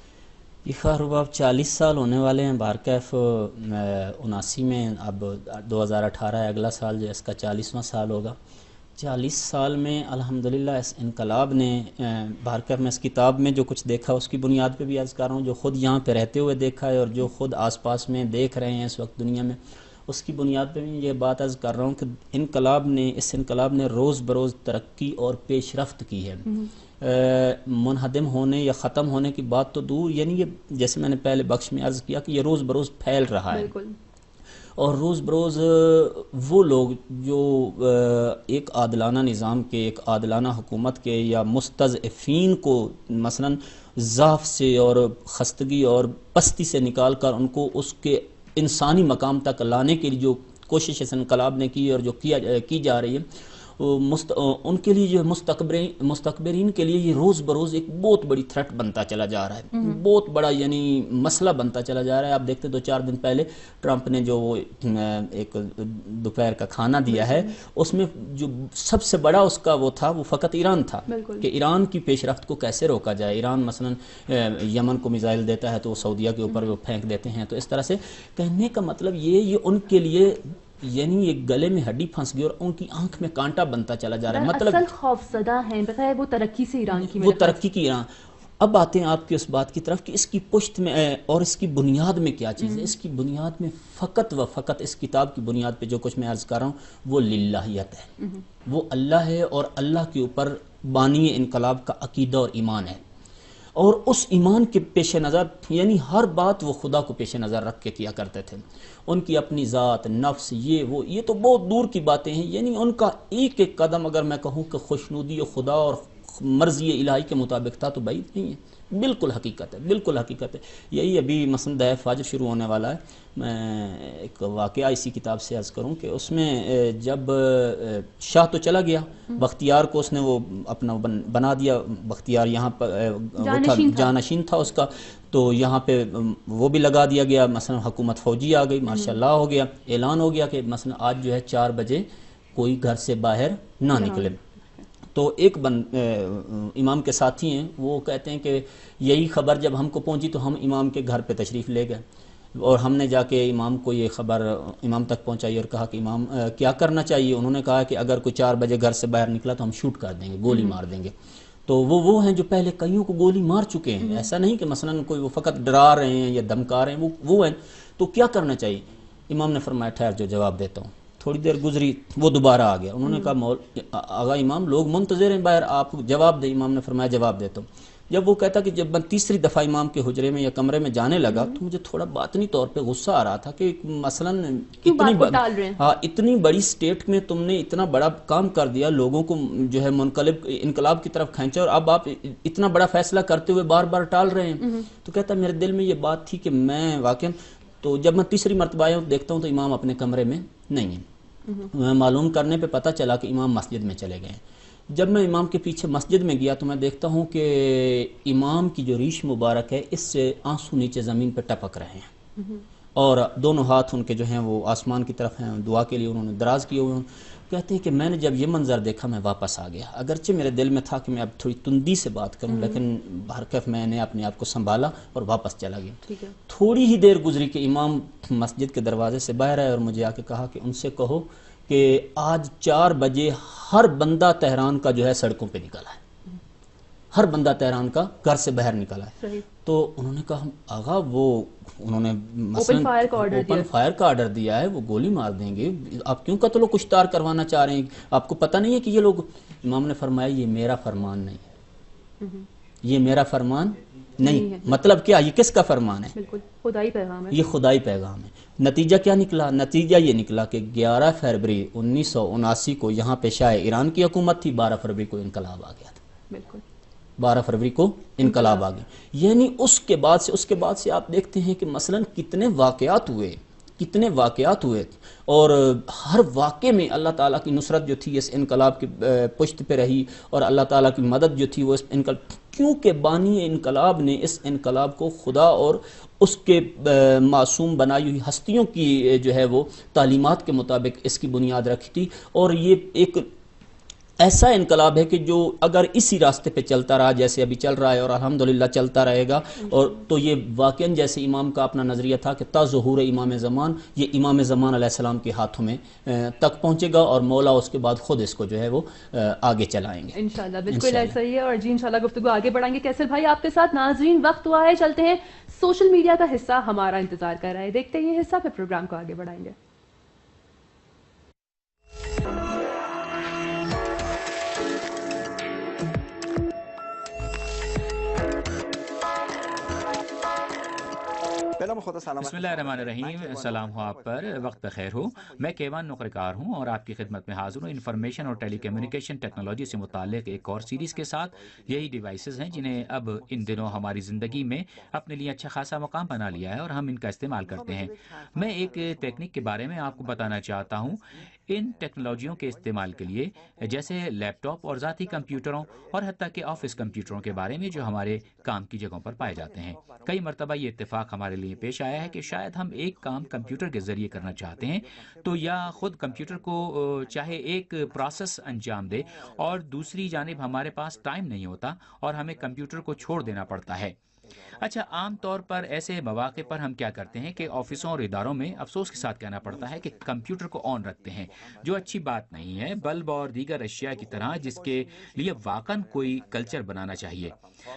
یہ خیرباب 40 سال ہونے والے ہیں. بارکیف 79 میں، اب 2018 ہے، اگلا سال جو اس کا 40واں سال ہوگا. 40 سال میں الحمدللہ اس انقلاب نے بارکیف میں اس کتاب میں جو کچھ دیکھا اس کی بنیاد پہ بھی عرض کر رہا ہوں، جو خود یہاں پہ رہتے ہوئے دیکھا ہے اور جو خود آس پاس میں دیکھ رہے ہیں اس وقت دنیا میں، اس کی بنیاد پہ بھی یہ بات عرض کر رہا ہوں کہ اس انقلاب نے روز بروز ترقی اور پیش رفت کی ہے. منہدم ہونے یا ختم ہونے کی بات تو دور، یعنی یہ جیسے میں نے پہلے بخش میں عرض کیا کہ یہ روز بروز پھیل رہا ہے. اور روز بروز وہ لوگ جو ایک عادلانہ نظام کے، ایک عادلانہ حکومت کے یا مستضعفین کو مثلا ضعف سے اور خستگی اور پستی سے نکال کر ان کو اس کے انسانی مقام تک لانے کے لیے جو کوشش اس انقلاب نے کی اور جو کی جا رہی ہے، ان کے لیے جو مستکبرین کے لیے یہ روز بروز ایک بہت بڑی تھریٹ بنتا چلا جا رہا ہے، بہت بڑا یعنی مسئلہ بنتا چلا جا رہا ہے. آپ دیکھتے 2-4 دن پہلے ٹرمپ نے جو ایک دوپہر کا کھانا دیا ہے، اس میں جو سب سے بڑا اس کا وہ تھا وہ فقط ایران تھا کہ ایران کی پیش رفت کو کیسے روکا جائے. ایران مثلا یمن کو میزائل دیتا ہے تو وہ سعودیہ کے اوپر وہ پھینک دیتے ہیں. تو اس طرح سے کہنے کا مطلب یہ ان کے لیے یعنی یہ گلے میں ہڈی پھنس گئی اور ان کی آنکھ میں کانٹا بنتا چلا جا رہا ہے. مطلب اصل خوفزدہ ہیں بتائے وہ ترقی سے ایران کی، وہ ترقی کی ایران. اب آتے ہیں آپ کی اس بات کی طرف کہ اس کی پشت میں اور اس کی بنیاد میں کیا چیز ہے. اس کی بنیاد میں فقط و فقط اس کتاب کی بنیاد پہ جو کچھ میں عرض کر رہا ہوں وہ للہیت ہے، وہ اللہ ہے اور اللہ کے اوپر بانی انقلاب کا عقیدہ اور ایمان ہے. اور اس ایمان کے پیش نظر یعنی ہر بات وہ خدا کو پیش نظر رکھ کے کیا کرتے تھے. ان کی اپنی ذات، نفس، یہ تو بہت دور کی باتیں ہیں. یعنی ان کا ایک ایک قدم اگر میں کہوں کہ خوشنودی خدا اور مرضی الہی کے مطابق تھا تو بعید نہیں ہے. بالکل حقیقت ہے، بالکل حقیقت ہے. یہی ابھی مثلا دہ فاجر شروع ہونے والا ہے. میں ایک واقعہ اسی کتاب سے عرض کروں کہ اس میں جب شاہ تو چلا گیا، بختیار کو اس نے وہ اپنا بنا دیا. بختیار یہاں پر جانشین تھا اس کا، تو یہاں پہ وہ بھی لگا دیا گیا. مثلا حکومت فوجی آ گئی، ماشاءاللہ ہو گیا. اعلان ہو گیا کہ مثلا آج جو ہے 4 بجے کوئی گھر سے باہر نہ نکلے. تو ایک امام کے ساتھی ہیں، وہ کہتے ہیں کہ یہی خبر جب ہم کو پہنچی تو ہم امام کے گھر پہ تشریف لے گئے اور ہم نے جا کے امام کو یہ خبر امام تک پہنچائی اور کہا کہ امام کیا کرنا چاہیے. انہوں نے کہا کہ اگر کوئی 4 بجے گھر سے باہر نکلا تو ہم شوٹ کر دیں گے، گولی مار دیں گے. تو وہ ہیں جو پہلے کئیوں کو گولی مار چکے ہیں. ایسا نہیں کہ مثلا کوئی وہ فقط ڈرا رہے ہیں یا دھمکا رہے ہیں، وہ ہیں. تو کیا کرنا چاہیے؟ امام نے فرمایا ٹھہر جو جواب دیتا ہوں. تھوڑی دیر گزری وہ دوبارہ آ گیا. انہوں نے کہا آغا امام لوگ منتظر ہیں باہر, آپ جواب دیں. امام نے فرمایا جواب دیتا ہوں. جب وہ کہتا کہ جب میں تیسری دفعہ امام کے حجرے میں یا کمرے میں جانے لگا تو مجھے تھوڑا باطنی طور پہ غصہ آ رہا تھا کہ مثلاً اتنی بڑی سٹیٹ میں تم نے اتنا بڑا کام کر دیا, لوگوں کو جو ہے منقلب انقلاب کی طرف کھینچا, اور اب آپ اتنا بڑا فیصلہ کرتے ہوئے بار بار ٹال رہے ہیں. تو کہتا میرے دل میں یہ بات تھی کہ میں واقعا, تو جب میں تیسری مرتبہ آیا دیکھتا ہوں تو امام اپنے کمرے میں نہیں ہے. معلوم کرنے پہ پتہ چلا کہ امام مسجد میں چلے گئے ہیں. جب میں امام کے پیچھے مسجد میں گیا تو میں دیکھتا ہوں کہ امام کی جو ریش مبارک ہے اس سے آنسو نیچے زمین پہ ٹپک رہے ہیں, اور دونوں ہاتھ ان کے جو ہیں وہ آسمان کی طرف ہیں, دعا کے لیے انہوں نے دراز کیے ہوئے ہیں. کہتے ہیں کہ میں نے جب یہ منظر دیکھا میں واپس آ گیا. اگرچہ میرے دل میں تھا کہ میں اب تھوڑی تندی سے بات کروں, لیکن بہرکیف میں نے اپنے آپ کو سنبھالا اور واپس چلا گیا. تھوڑی ہی دیر گزری کہ امام مسجد کے دروازے سے باہر آئے اور مجھے آ کے کہا کہ ان سے کہو کہ آج 4 بجے ہر بندہ تہران کا جو ہے سڑکوں پہ نکلا ہے, ہر بندہ تہران کا گھر سے باہر نکلا ہے. تو انہوں نے کہا آغا وہ انہوں نے اوپن فائر کا آرڈر دیا ہے, وہ گولی مار دیں گے, آپ کیوں قتل و کشتار کروانا چاہ رہے ہیں, آپ کو پتہ نہیں ہے کہ یہ لوگ. امام نے فرمایا یہ میرا فرمان نہیں ہے, یہ میرا فرمان نہیں ہے. مطلب کیا, یہ کس کا فرمان ہے؟ بالکل خدائی پیغام ہے, یہ خدائی پیغام ہے. نتیجہ کیا نکلا؟ نتیجہ یہ نکلا کہ 11 فروری 1979 کو یہاں پہ شاہ ایران کی حکومت تھی, 12 فروری کو انقلاب آ گیا تھا. بالکل 12 فروری کو انقلاب آ گیا. یعنی اس کے بعد سے آپ دیکھتے ہیں کہ مثلا کتنے واقعات ہوئے, اور ہر واقعے میں اللہ تعالیٰ کی نصرت جو تھی اس انقلاب کی پشت پہ رہی, اور اللہ تعالیٰ کی مدد جو تھی وہ اس کیونکہ بانی انقلاب نے اس انقلاب کو خدا اور اس کے معصوم بنائی ہوئی ہستیوں کی جو ہے وہ تعلیمات کے مطابق اس کی بنیاد رکھی تھی. اور یہ ایک ایسا انقلاب ہے کہ جو اگر اسی راستے پہ چلتا رہا جیسے ابھی چل رہا ہے, اور الحمدللہ چلتا رہے گا, اور تو یہ واقعاً جیسے امام کا اپنا نظریہ تھا کہ تا ظہور امام زمان, یہ امام زمان علیہ السلام کے ہاتھوں میں تک پہنچے گا, اور مولا اس کے بعد خود اس کو جو ہے وہ آگے چلائیں گے انشاءاللہ. بالکل ایسا ہی ہے, اور جی انشاءاللہ گفتگو آگے بڑھائیں گے. کیسر بھائی آپ کے ساتھ. ناظرین وقت ہوا ہے, چلتے ہیں, سوشل میڈیا کا حصہ ہمارا انتظار کر رہا ہے, دیکھتے ہیں یہ حصہ, پھر پروگرام کو آگے بڑھائیں گے. بسم اللہ الرحمن الرحیم. سلام ہو آپ پر, وقت بخیر ہو. میں کیوان نقرکار ہوں اور آپ کی خدمت میں حاضر ہوں انفارمیشن اور ٹیلی کمیونیکیشن ٹیکنالوجی سے متعلق ایک اور سیریز کے ساتھ. یہی ڈیوائسز ہیں جنہیں اب ان دنوں ہماری زندگی میں اپنے لیے اچھا خاصا مقام بنا لیا ہے اور ہم ان کا استعمال کرتے ہیں. میں ایک ٹیکنیک کے بارے میں آپ کو بتانا چاہتا ہوں. ان ٹیکنالوجیوں کے استعمال کے لیے جیسے لیپ ٹاپ اور ذاتی کمپیوٹروں اور حتیٰ کہ آفس کمپیوٹروں کے بارے میں جو ہمارے کام کی جگہوں پر پائے جاتے ہیں. کئی مرتبہ یہ اتفاق ہمارے لیے پیش آیا ہے کہ شاید ہم ایک کام کمپیوٹر کے ذریعے کرنا چاہتے ہیں تو یا خود کمپیوٹر کو چاہے ایک پروسیس انجام دے اور دوسری جانب ہمارے پاس ٹائم نہیں ہوتا اور ہمیں کمپیوٹر کو چھوڑ دینا پڑتا ہے. اچھا, عام طور پر ایسے مواقع پر ہم کیا کرتے ہیں کہ آفسوں اور اداروں میں افسوس کے ساتھ کہنا پڑتا ہے کہ کمپیوٹر کو آن رکھتے ہیں, جو اچھی بات نہیں ہے. بلب اور دیگر اشیاء کی طرح جس کے لیے واقعاً کوئی کلچر بنانا چاہیے.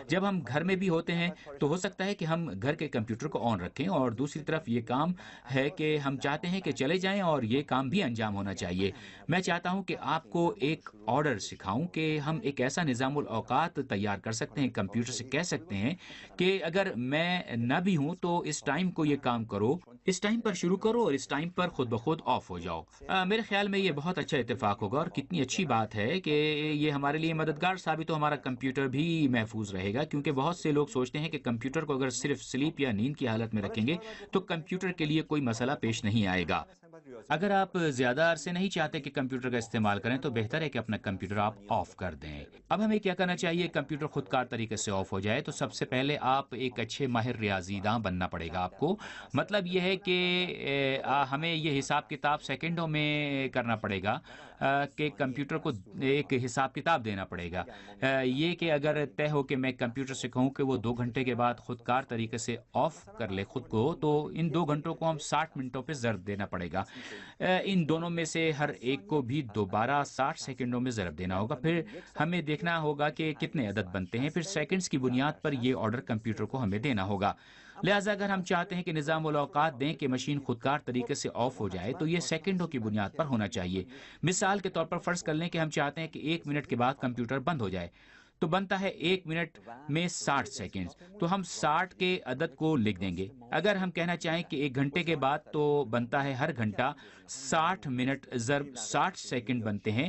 جب ہم گھر میں بھی ہوتے ہیں تو ہو سکتا ہے کہ ہم گھر کے کمپیوٹر کو آن رکھیں, اور دوسری طرف یہ کام ہے کہ ہم چاہتے ہیں کہ چلے جائیں اور یہ کام بھی انجام ہونا چاہیے. میں چاہتا ہوں کہ آپ کو ایک آرڈر سکھاؤں کہ ہم ایک ایسا نظام الاوقات تیار کر سکتے ہیں, کمپیوٹر سے کہہ سکتے ہیں کہ اگر میں نہ بھی ہوں تو اس ٹائم کو یہ کام کرو, اس ٹائم پر شروع کرو اور اس ٹائم پر خود بخود آف ہو جاؤ. میرے خیال میں یہ بہت اچھا اتفاق ہوگا, اور کتنی اچھی بات ہے کہ یہ ہمارے لیے مددگار ثابت ہو. ہمارا کمپیوٹر بھی محفوظ رہے گا, کیونکہ بہت سے لوگ سوچتے ہیں کہ کمپیوٹر کو اگر صرف سلیپ یا نیند کی حالت میں رکھیں گے تو کمپیوٹر کے لیے کوئی مسئلہ پیش نہیں آئے گا. اگر آپ زیادہ عرصے نہیں چاہتے کہ کمپیوٹر کا استعمال کریں تو بہتر ہے کہ اپنا کمپیوٹر آپ آف کر دیں. اب ہمیں کیا کرنا چاہیے؟ کمپیوٹر خودکار طریقے سے آف ہو جائے تو سب سے پہلے آپ ایک اچھے ماہر ریاضی داں بننا پڑے گا آپ کو. مطلب یہ ہے کہ ہمیں یہ حساب کتاب سیکنڈوں میں کرنا پڑے گا کہ کمپیوٹر کو ایک حساب کتاب دینا پڑے گا. یہ کہ اگر طے ہو کہ میں کمپیوٹر سے کہوں کہ وہ 2 گھنٹے کے بعد خودکار طریقے سے آف کر لے خود کو, تو ان 2 گھنٹوں کو ہم 60 منٹوں پہ ضرب دینا پڑے گا. ان دونوں میں سے ہر ایک کو بھی دوبارہ 60 سیکنڈوں میں ضرب دینا ہوگا. پھر ہمیں دیکھنا ہوگا کہ کتنے عدد بنتے ہیں, پھر سیکنڈز کی بنیاد پر یہ آرڈر کمپیوٹر کو ہمیں دینا ہوگا. لہٰذا اگر ہم چاہتے ہیں کہ نظام الاوقات دیں کہ مشین خودکار طریقے سے آف ہو جائے تو یہ سیکنڈوں کی بنیاد پر ہونا چاہیے۔ مثال کے طور پر فرض کر لیں کہ ہم چاہتے ہیں کہ 1 منٹ کے بعد کمپیوٹر بند ہو جائے، تو بنتا ہے 1 منٹ میں 60 سیکنڈ، تو ہم 60 کے عدد کو لکھ دیں گے۔ اگر ہم کہنا چاہیں کہ 1 گھنٹے کے بعد، تو بنتا ہے ہر گھنٹہ 60 منٹ ضرب 60 سیکنڈ بنتے ہیں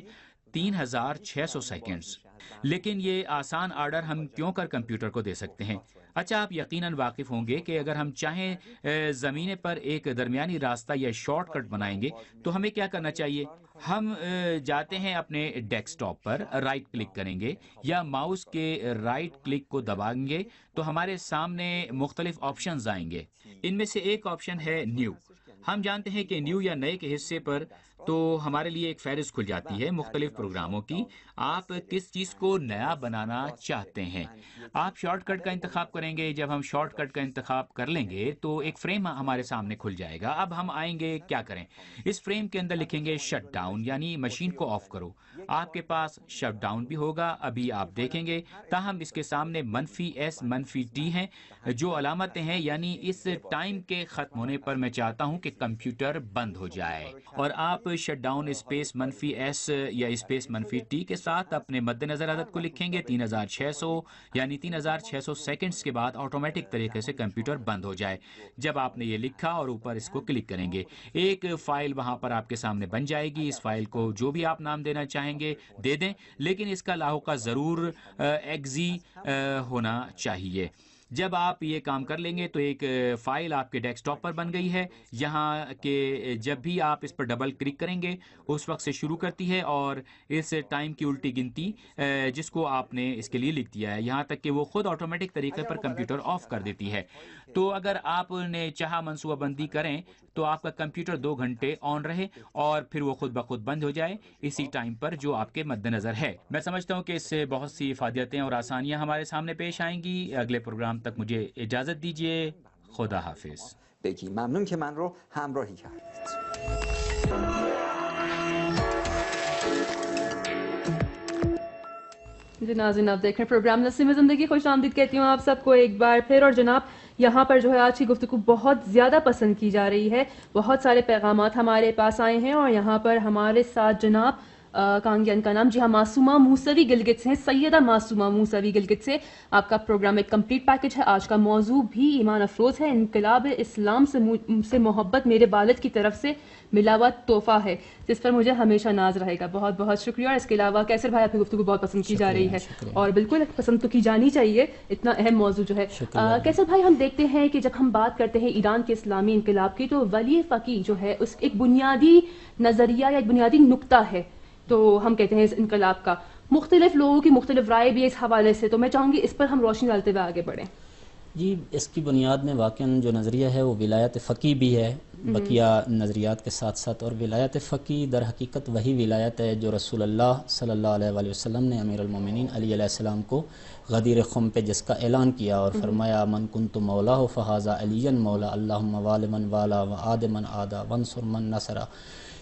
3600 سیکنڈز۔ لیکن یہ آسان آرڈر ہم کیوں کر کمپیوٹر کو دے سکتے ہیں؟ اچھا، آپ یقیناً واقف ہوں گے کہ اگر ہم چاہیں زمین پر ایک درمیانی راستہ یا شارٹ کٹ بنائیں گے تو ہمیں کیا کرنا چاہیے؟ ہم جاتے ہیں اپنے ڈیسک ٹاپ پر، رائٹ کلک کریں گے یا ماؤس کے رائٹ کلک کو دبائیں گے تو ہمارے سامنے مختلف آپشنز آئیں گے۔ ان میں سے ایک آپشن ہے نیو۔ ہم جانتے ہیں کہ نیو یا نئے کے حصے پر تو ہمارے لیے ایک فہرست کھل جاتی ہے مختلف پروگراموں کی۔ آپ کس چیز کو نیا بنانا چاہتے ہیں؟ آپ شارٹ کٹ کا انتخاب کریں گے۔ جب ہم شارٹ کٹ کا انتخاب کر لیں گے تو ایک فریم ہمارے سامنے کھل جائے گا۔ اب ہم آئیں گے، کیا کریں؟ اس فریم کے اندر لکھیں گے شٹ ڈاؤن، یعنی مشین کو آف کرو۔ آپ کے پاس شٹ ڈاؤن بھی ہوگا، ابھی آپ دیکھیں گے، تاہم اس کے سامنے -S -T ہیں جو علامتیں ہیں، یعنی اس ٹائم کے ختم ہونے پر میں چاہتا ہوں کہ کمپیوٹر بند ہو جائے، اور آپ شٹ ڈاؤن اسپیس -S یا اسپیس -T کے ساتھ اپنے مد نظر عدد کو لکھیں گے 3600، یعنی 3600 سیکنڈز کے بعد آٹومیٹک طریقے سے کمپیوٹر بند ہو جائے۔ جب آپ نے یہ لکھا اور اوپر اس کو کلک کریں گے، ایک فائل وہاں پر آپ کے سامنے بن جائے گی۔ اس فائل کو جو بھی آپ نام دینا چاہیں گے دے دیں، لیکن اس کا لاحقہ ضرور ایگزی ہونا چاہیے۔ جب آپ یہ کام کر لیں گے تو ایک فائل آپ کے ڈیسک ٹاپ پر بن گئی ہے، یہاں کہ جب بھی آپ اس پر ڈبل کلک کریں گے اس وقت سے شروع کرتی ہے اور اس ٹائم کی الٹی گنتی جس کو آپ نے اس کے لیے لکھ دیا ہے، یہاں تک کہ وہ خود آٹومیٹک طریقے پر کمپیوٹر آف کر دیتی ہے۔ تو اگر آپ نے چاہا منصوبہ بندی کریں تو آپ کا کمپیوٹر 2 گھنٹے آن رہے اور پھر وہ خود بخود بند ہو جائے اسی ٹائم پر جو آپ کے مد نظر ہے۔ میں سمجھتا ہوں کہ اس سے بہت سی افادیتیں اور آسانیاں ہمارے سامنے پیش آئیں گی۔ اگلے پروگرام تک مجھے اجازت دیجیے، خدا حافظ۔ بگی ممنون که من رو همراهی کردید۔ جی ناظرین، آپ دیکھ رہے ہیں پروگرام نسیم زندگی، خوش آمدید کہتی ہوں آپ سب کو ایک بار پھر۔ اور جناب یہاں پر جو ہے آج کی گفتگو بہت زیادہ پسند کی جا رہی ہے، بہت سارے پیغامات ہمارے پاس آئے ہیں، اور یہاں پر ہمارے ساتھ جناب کانگین کا نام، جی ہاں، معصومہ موسوی گلگت سے ہیں، سیدہ معصومہ موسوی گلگت سے۔ آپ کا پروگرام ایک کمپلیٹ پیکج ہے۔ آج کا موضوع بھی ایمان افروز ہے، انقلاب اسلام سے محبت میرے والد کی طرف سے ملا ہوا تحفہ ہے، جس پر مجھے ہمیشہ ناز رہے گا۔ بہت بہت شکریہ۔ اور اس کے علاوہ کیسر بھائی، آپ کی گفتگو بہت پسند کی جا رہی ہے، اور بالکل پسند تو کی جانی چاہیے، اتنا اہم موضوع جو ہے۔ کیسر بھائی، ہم دیکھتے ہیں کہ جب ہم بات کرتے ہیں ایران کے اسلامی انقلاب کی، تو ولی فقیہ جو ہے اس ایک بنیادی نظریہ یا ایک بنیادی نقطہ ہے، تو ہم کہتے ہیں اس انقلاب کا۔ مختلف لوگوں کی مختلف رائے بھی ہے اس حوالے سے، تو میں چاہوں گی اس پر ہم روشنی ڈالتے ہوئے آگے بڑھیں۔ جی، اس کی بنیاد میں واقعاً جو نظریہ ہے وہ ولایت فقیہ بھی ہے بقیہ نظریات کے ساتھ ساتھ، اور ولایت فقیہ در حقیقت وہی ولایت ہے جو رسول اللہ صلی اللہ علیہ وآلہ وسلم نے امیر المومنین علی علیہ السلام کو غدیر خم پہ جس کا اعلان کیا اور فرمایا من کنت مولاہ فہذا علی مولا اللہم وال من والا و عاد من عادا وانصر من نصرہ،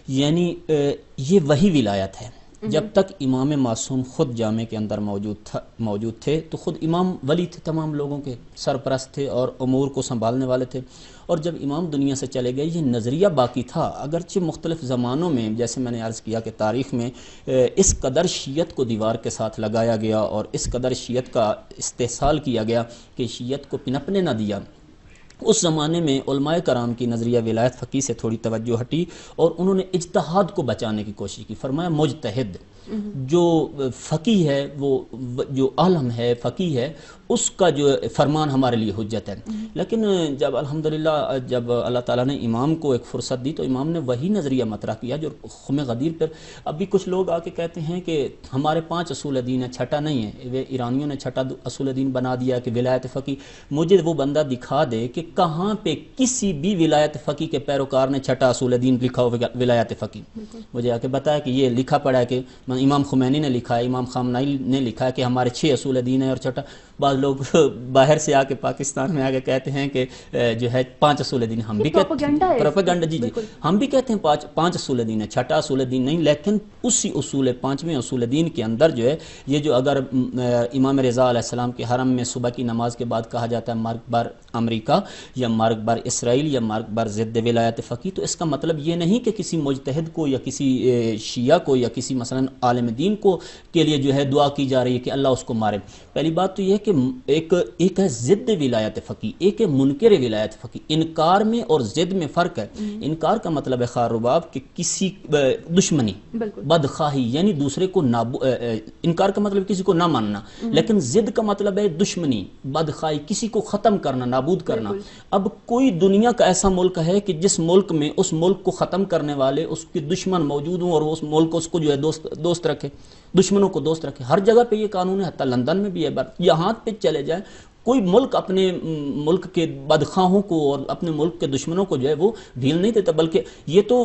یعنی یہ وہی ولایت ہے۔ جب تک امام معصوم خود جامع کے اندر موجود تھے تو خود امام ولی تھے، تمام لوگوں کے سرپرست تھے اور امور کو سنبھالنے والے تھے، اور جب امام دنیا سے چلے گئے یہ نظریہ باقی تھا، اگرچہ مختلف زمانوں میں جیسے میں نے عرض کیا کہ تاریخ میں اس قدر شیعت کو دیوار کے ساتھ لگایا گیا اور اس قدر شیعت کا استحصال کیا گیا کہ شیعت کو پنپنے نہ دیا۔ اس زمانے میں علماء کرام کی نظریہ ولایت فقیہ سے تھوڑی توجہ ہٹی اور انہوں نے اجتہاد کو بچانے کی کوشش کی۔ فرمایا مجتہد جو فقیہ ہے، وہ جو عالم ہے، فقیہ ہے، اس کا جو فرمان ہمارے لیے حجت ہے۔ لیکن جب الحمدللہ جب اللہ تعالیٰ نے امام کو ایک فرصت دی تو امام نے وہی نظریہ مطرح کیا جو خم غدیر پر ابھی کچھ لوگ آ کے کہتے ہیں کہ ہمارے 5 اصول دین ہے، چھٹا نہیں ہے، وہ ایرانیوں نے چھٹا اصول دین بنا دیا کہ ولایت فقیہ۔ مجھے وہ بندہ دکھا دے کہ کہاں پہ کسی بھی ولایت فقیہ کے پیروکار نے چھٹا اصول دین لکھا ہو ولایت فقیہ، مجھے آ کے بتایا کہ یہ لکھا پڑا ہے کہ امام خمینی نے لکھا ہے، امام خامنائی نے لکھا ہے کہ ہمارے 6 اصول دین ہے اور چھٹا۔ بعض لوگ باہر سے آ کے پاکستان میں آ کے کہتے ہیں کہ جو ہے 5 اصول دین، ہم بھی کہتے ہیں پروپیگنڈا، جی ہم بھی کہتے ہیں 5 اصول دین ہے، چھٹا اصول دین نہیں، لیکن اسی اصول 5ویں اصول دین کے اندر جو ہے یہ جو اگر امام رضا علیہ السلام کے حرم میں صبح کی نماز کے بعد کہا جاتا ہے مرگ بر امریکہ، یا مارک بار اسرائیل یا مارک بار ضد ولایت فقی، تو اس کا مطلب یہ نہیں کہ کسی مجتہد کو یا کسی شیعہ کو یا کسی مثلا عالم دین کو کے لیے جو ہے دعا کی جا رہی ہے کہ اللہ اس کو مارے۔ پہلی بات تو یہ ہے کہ ایک ہے ضد ولایت فقی، ایک ہے منکر ولایت فقی۔ انکار میں اور ضد میں فرق ہے۔ انکار کا مطلب ہے خار رباب کہ کسی دشمنی، بدخواہی، یعنی دوسرے کو انکار کا مطلب کسی کو نہ ماننا، لیکن ضد کا مطلب ہے دشمنی، بدخواہی، کسی کو ختم کرنا، نابود کرنا۔ اب کوئی دنیا کا ایسا ملک ہے کہ جس ملک میں اس ملک کو ختم کرنے والے اس کے دشمن موجود ہوں اور اس ملک کو اس کو جو ہے دوست رکھے، دشمنوں کو دوست رکھے؟ ہر جگہ پہ یہ قانون ہے، حتیٰ لندن میں بھی ہے۔ یہاں پہ چلے جائیں، کوئی ملک اپنے ملک کے بدخواہوں کو اور اپنے ملک کے دشمنوں کو جو ہے وہ ڈھیل نہیں دیتا، بلکہ یہ تو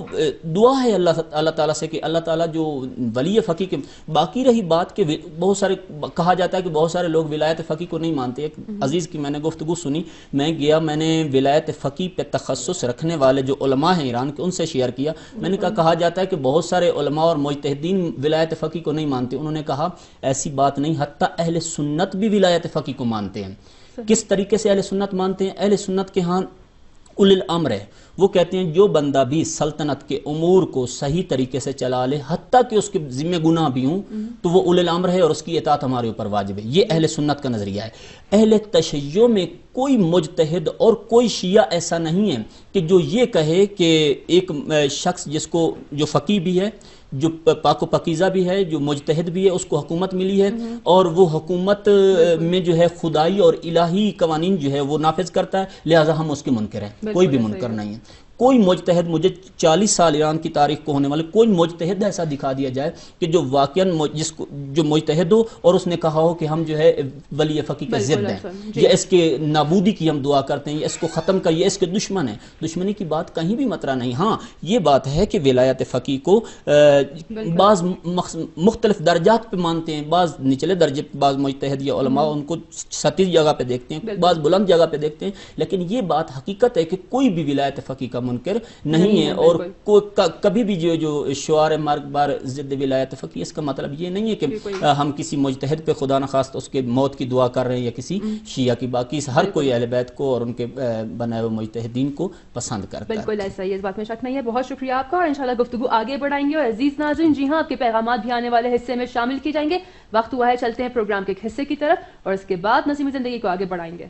دعا ہے اللہ تعالیٰ سے کہ اللہ تعالیٰ جو ولی فقی کے۔ باقی رہی بات کہ بہت سارے کہا جاتا ہے کہ بہت سارے لوگ ولایت فقی کو نہیں مانتے۔ ایک عزیز کی میں نے گفتگو سنی، میں گیا، میں نے ولایت فقی پہ تخصص رکھنے والے جو علماء ہیں ایران کے ان سے شیئر کیا۔ میں نے کہا جاتا ہے کہ بہت سارے علماء اور مجتہدین ولایت فقی کو نہیں مانتے۔ انہوں نے کہا ایسی بات نہیں، حتیٰ اہل سنت بھی ولایت فقی کو مانتے ہیں۔ کس طریقے سے اہل سنت مانتے ہیں؟ اہل سنت کے ہاں اول الامر ہے، وہ کہتے ہیں جو بندہ بھی سلطنت کے امور کو صحیح طریقے سے چلا لے، حتیٰ کہ اس کے ذمہ گناہ بھی ہوں، تو وہ اول الامر ہے اور اس کی اطاعت ہمارے اوپر واجب ہے۔ یہ اہل سنت کا نظریہ ہے۔ اہل تشیع میں کوئی مجتہد اور کوئی شیعہ ایسا نہیں ہے کہ جو یہ کہے کہ ایک شخص جس کو جو فقی بھی ہے، جو پاک و پاکیزہ بھی ہے، جو مجتہد بھی ہے، اس کو حکومت ملی ہے اور وہ حکومت میں جو ہے خدائی اور الہی قوانین جو ہے وہ نافذ کرتا ہے، لہٰذا ہم اس کے منکر ہیں۔ کوئی بھی منکر نہیں ہے۔ کوئی مجتہد، مجھے 40 سال ایران کی تاریخ کو ہونے والے کوئی مجتہد ایسا دکھا دیا جائے کہ جو واقعاً جو مجتہد ہو اور اس نے کہا ہو کہ ہم جو ہے ولی فقی کے ضد ہیں، یا اس کے نابودی کی ہم دعا کرتے ہیں، یا اس کو ختم کر، یا اس کے دشمن ہیں۔ دشمنی کی بات کہیں بھی مطرح نہیں۔ ہاں یہ بات ہے کہ ولایت فقی کو بعض مختلف درجات پہ مانتے ہیں، بعض نچلے درجے پہ، بعض مجتہد یا علماء ان کو سطحی جگہ پہ دیکھتے ہیں، بعض بلند جگہ پہ دیکھتے ہیں، لیکن یہ بات حقیقت ہے کہ کوئی بھی ولایت فقی کا منکر نہیں ہے۔ اور کبھی بھی جو شعار مارک بار ضد ولایت فقی، اس کا مطلب یہ نہیں ہے کہ ہم کسی مجتہد پہ خدا نخواست اس کے موت کی دعا کر رہے ہیں یا کسی شیعہ کی۔ باقی ہر کوئی اہل بیت کو اور ان کے بنائے ہوئے مجتہدین کو پسند کرتا ہے۔ بالکل ایسا ہی، اس بات میں شک نہیں ہے۔ بہت شکریہ آپ کا، اور انشاءاللہ گفتگو آگے بڑھائیں گے۔ اور عزیز ناظرین، جی ہاں، آپ کے پیغامات بھی آنے والے حصے میں شامل کیے جائیں گے۔ وقت ہوا ہے چلتے ہیں پروگرام کے ایک حصے کی طرف، اور اس کے بعد نسیم زندگی کو آگے بڑھائیں گے۔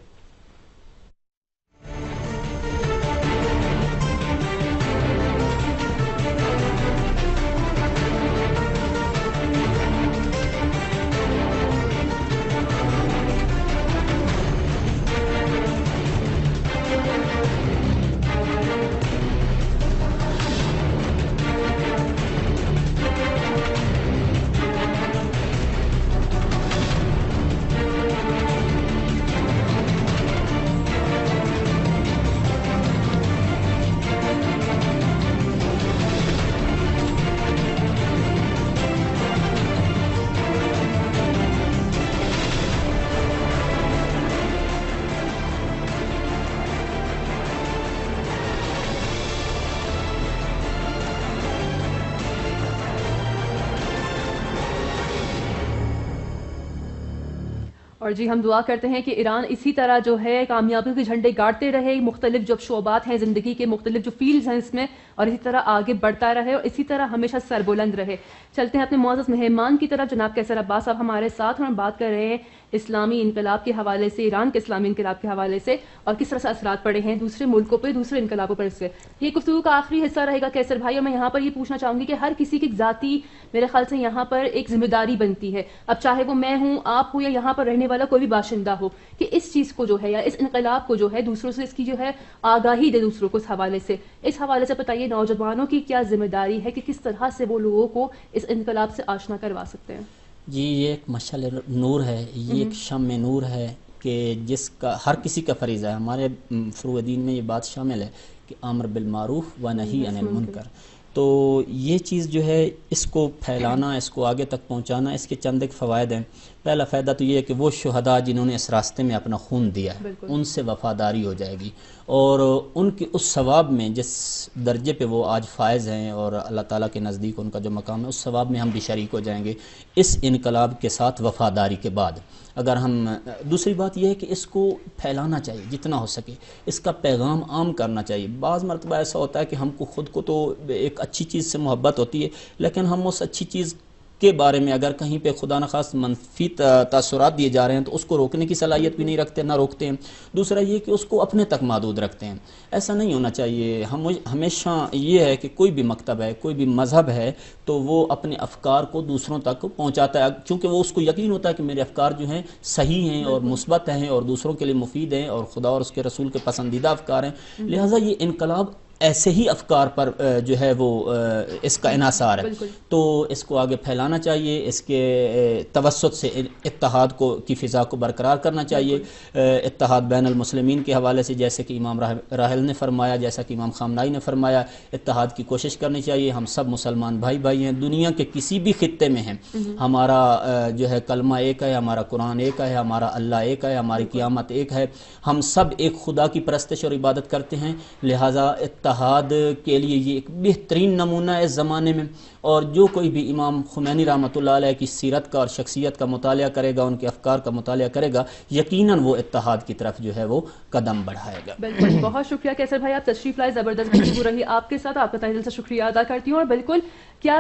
اور جی ہم دعا کرتے ہیں کہ ایران اسی طرح جو ہے کامیابی کے جھنڈے گاڑتے رہے، مختلف جو شعبات ہیں زندگی کے، مختلف جو فیلڈز ہیں اس میں، اور اسی طرح آگے بڑھتا رہے اور اسی طرح ہمیشہ سربلند رہے۔ چلتے ہیں اپنے معزز مہمان کی طرف، جناب قیصر عباس صاحب ہمارے ساتھ، ہم بات کر رہے ہیں اسلامی انقلاب کے حوالے سے، ایران کے اسلامی انقلاب کے حوالے سے، اور کس طرح سے اثرات پڑے ہیں دوسرے ملکوں پہ، دوسرے انقلابوں پر۔ اس سے یہ گفتگو کا آخری حصہ رہے گا قیصر بھائی، اور میں یہاں پر یہ پوچھنا چاہوں گی کہ ہر کسی کی ذاتی میرے خیال سے یہاں پر ایک ذمہ داری بنتی ہے، اب چاہے وہ میں ہوں، آپ ہوں، یا یہاں پر رہنے والا کوئی بھی باشندہ ہو، کہ اس چیز کو جو ہے یا اس انقلاب کو جو ہے دوسروں سے اس کی جو ہے آگاہی دے دوسروں کو۔ اس حوالے سے بتائیے نوجوانوں کی کیا ذمہ داری ہے کہ کس طرح سے وہ لوگوں کو اس انقلاب سے آشنا کروا سکتے ہیں؟ جی یہ ایک مشعل نور ہے، یہ ایک شمع نور ہے کہ جس کا ہر کسی کا فریضہ ہے۔ ہمارے فروع دین میں یہ بات شامل ہے کہ امر بالمعروف و نہی عن المنکر۔ تو یہ چیز جو ہے اس کو پھیلانا، اس کو آگے تک پہنچانا، اس کے چند ایک فوائد ہیں۔ پہلا فائدہ تو یہ ہے کہ وہ شہداء جنہوں نے اس راستے میں اپنا خون دیا ہے ان سے وفاداری ہو جائے گی، اور ان کے اس ثواب میں جس درجے پہ وہ آج فائز ہیں اور اللہ تعالیٰ کے نزدیک ان کا جو مقام ہے اس ثواب میں ہم بھی شریک ہو جائیں گے اس انقلاب کے ساتھ وفاداری کے بعد۔ اگر ہم دوسری بات یہ ہے کہ اس کو پھیلانا چاہیے جتنا ہو سکے، اس کا پیغام عام کرنا چاہیے۔ بعض مرتبہ ایسا ہوتا ہے کہ ہم کو خود کو تو ایک اچھی چیز سے محبت ہوتی ہے، لیکن ہم اس اچھی چیز کے بارے میں اگر کہیں پہ خدا نخواست منفی تاثرات دیے جا رہے ہیں تو اس کو روکنے کی صلاحیت بھی نہیں رکھتے، نہ روکتے ہیں۔ دوسرا یہ کہ اس کو اپنے تک محدود رکھتے ہیں، ایسا نہیں ہونا چاہیے۔ ہم ہمیشہ یہ ہے کہ کوئی بھی مکتب ہے، کوئی بھی مذہب ہے تو وہ اپنے افکار کو دوسروں تک پہنچاتا ہے، کیونکہ وہ اس کو یقین ہوتا ہے کہ میرے افکار جو ہیں صحیح ہیں اور مثبت ہیں اور دوسروں کے لیے مفید ہیں اور خدا اور اس کے رسول کے پسندیدہ افکار ہیں، لہٰذا یہ انقلاب ایسے ہی افکار پر جو ہے وہ اس کا انحصار ہے، تو اس کو آگے پھیلانا چاہیے، اس کے توسط سے اتحاد کی فضا کو برقرار کرنا چاہیے، اتحاد بین المسلمین کے حوالے سے جیسے کہ امام راحل نے فرمایا، جیسا کہ امام خامنائی نے فرمایا، اتحاد کی کوشش کرنی چاہیے۔ ہم سب مسلمان بھائی ہیں، دنیا کے کسی بھی خطے میں ہیں، ہمارا جو ہے کلمہ ایک ہے، ہمارا قرآن ایک ہے، ہمارا اللہ ایک ہے، ہماری قیامت ایک ہے، ہم سب ایک خدا کی پرستش اور عبادت کرتے ہیں، لہٰذا اتحاد کے لیے یہ ایک بہترین نمونہ ہے اس زمانے میں۔ اور جو کوئی بھی امام خمینی رحمۃ اللہ علیہ کی سیرت کا اور شخصیت کا مطالعہ کرے گا، ان کے افکار کا مطالعہ کرے گا، یقیناً وہ اتحاد کی طرف جو ہے وہ قدم بڑھائے گا۔ بالکل، بہت شکریہ کیسر بھائی، آپ تشریف لائے، زبردست گفتگو رہی آپ کے ساتھ، آپ کا تہہ دل سے شکریہ ادا کرتی ہوں۔ اور بالکل کیا